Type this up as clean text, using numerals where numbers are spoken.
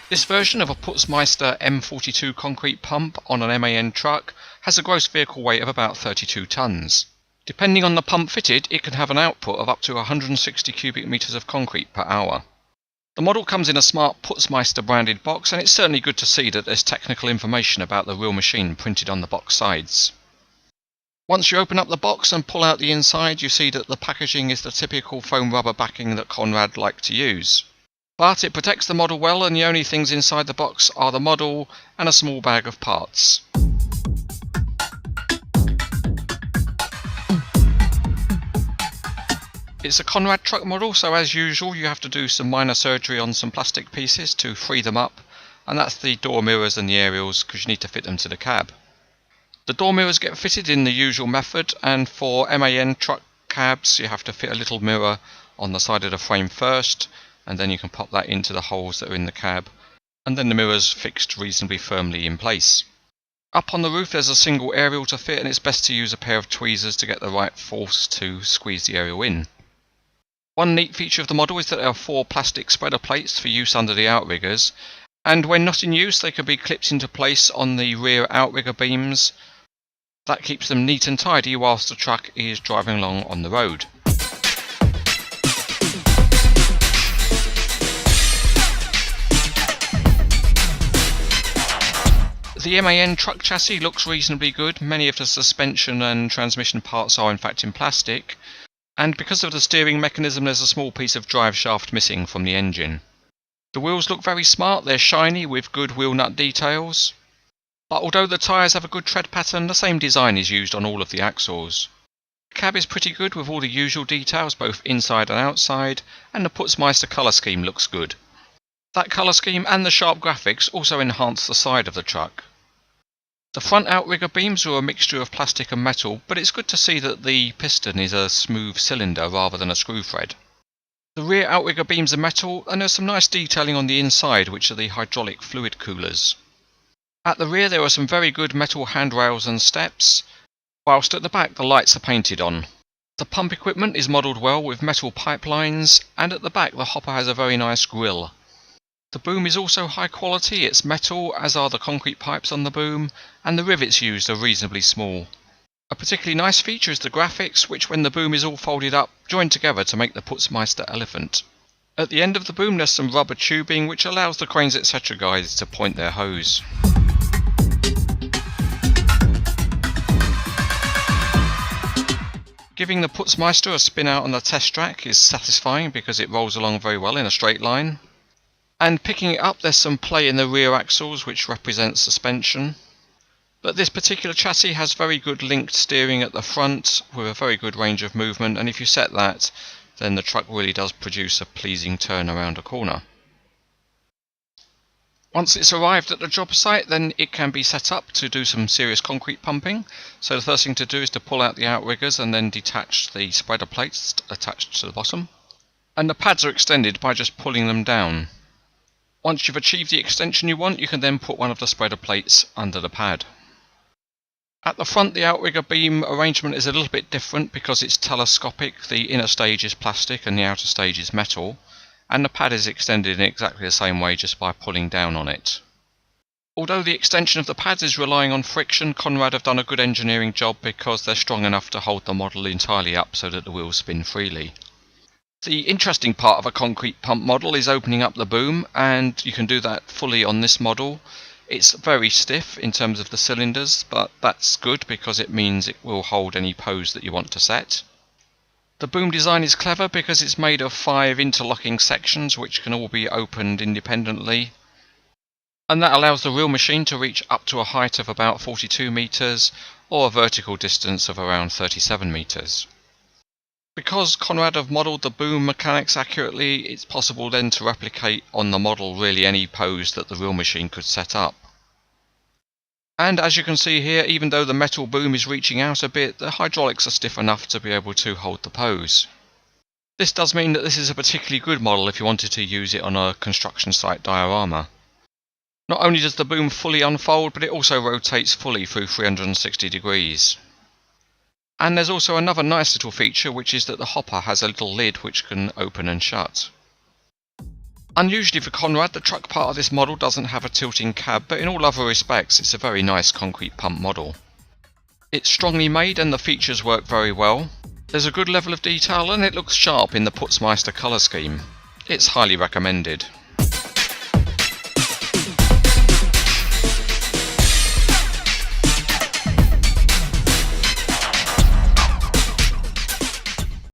This version of a Putzmeister M42 concrete pump on an MAN truck has a gross vehicle weight of about 32 tonnes. Depending on the pump fitted, it can have an output of up to 160 cubic metres of concrete per hour. The model comes in a smart Putzmeister branded box, and it's certainly good to see that there's technical information about the real machine printed on the box sides. Once you open up the box and pull out the inside, you see that the packaging is the typical foam rubber backing that Conrad like to use. But it protects the model well, and the only things inside the box are the model and a small bag of parts. It's a Conrad truck model, so as usual you have to do some minor surgery on some plastic pieces to free them up, and that's the door mirrors and the aerials, because you need to fit them to the cab. The door mirrors get fitted in the usual method, and for MAN truck cabs you have to fit a little mirror on the side of the frame first, and then you can pop that into the holes that are in the cab, and then the mirror's fixed reasonably firmly in place. Up on the roof there's a single aerial to fit, and it's best to use a pair of tweezers to get the right force to squeeze the aerial in. One neat feature of the model is that there are 4 plastic spreader plates for use under the outriggers, and when not in use they can be clipped into place on the rear outrigger beams. That keeps them neat and tidy whilst the truck is driving along on the road. The MAN truck chassis looks reasonably good. Many of the suspension and transmission parts are in fact in plastic, and because of the steering mechanism there's a small piece of drive shaft missing from the engine. The wheels look very smart, they're shiny with good wheel nut details. But although the tyres have a good tread pattern, the same design is used on all of the axles. The cab is pretty good with all the usual details both inside and outside, and the Putzmeister colour scheme looks good. That colour scheme and the sharp graphics also enhance the side of the truck. The front outrigger beams are a mixture of plastic and metal, but it's good to see that the piston is a smooth cylinder rather than a screw thread. The rear outrigger beams are metal, and there's some nice detailing on the inside, which are the hydraulic fluid coolers. At the rear there are some very good metal handrails and steps, whilst at the back the lights are painted on. The pump equipment is modelled well with metal pipelines, and at the back the hopper has a very nice grille. The boom is also high quality, it's metal, as are the concrete pipes on the boom, and the rivets used are reasonably small. A particularly nice feature is the graphics, which when the boom is all folded up, join together to make the Putzmeister elephant. At the end of the boom there's some rubber tubing which allows the CranesEtcTV guys to point their hose. Giving the Putzmeister a spin out on the test track is satisfying because it rolls along very well in a straight line. And picking it up there's some play in the rear axles which represents suspension. But this particular chassis has very good linked steering at the front with a very good range of movement, and if you set that then the truck really does produce a pleasing turn around a corner. Once it's arrived at the job site then it can be set up to do some serious concrete pumping. So the first thing to do is to pull out the outriggers and then detach the spreader plates attached to the bottom. And the pads are extended by just pulling them down. Once you've achieved the extension you want, you can then put one of the spreader plates under the pad. At the front the outrigger beam arrangement is a little bit different because it's telescopic. The inner stage is plastic and the outer stage is metal, and the pad is extended in exactly the same way just by pulling down on it. Although the extension of the pads is relying on friction, Conrad have done a good engineering job because they're strong enough to hold the model entirely up so that the wheels spin freely. The interesting part of a concrete pump model is opening up the boom, and you can do that fully on this model. It's very stiff in terms of the cylinders, but that's good because it means it will hold any pose that you want to set. The boom design is clever because it's made of 5 interlocking sections which can all be opened independently, and that allows the real machine to reach up to a height of about 42 meters or a vertical distance of around 37 meters. Because Conrad have modelled the boom mechanics accurately, it's possible then to replicate on the model really any pose that the real machine could set up. And as you can see here, even though the metal boom is reaching out a bit, the hydraulics are stiff enough to be able to hold the pose. This does mean that this is a particularly good model if you wanted to use it on a construction site diorama. Not only does the boom fully unfold, but it also rotates fully through 360 degrees. And there's also another nice little feature, which is that the hopper has a little lid which can open and shut. Unusually for Conrad, the truck part of this model doesn't have a tilting cab, but in all other respects it's a very nice concrete pump model. It's strongly made and the features work very well. There's a good level of detail and it looks sharp in the Putzmeister colour scheme. It's highly recommended.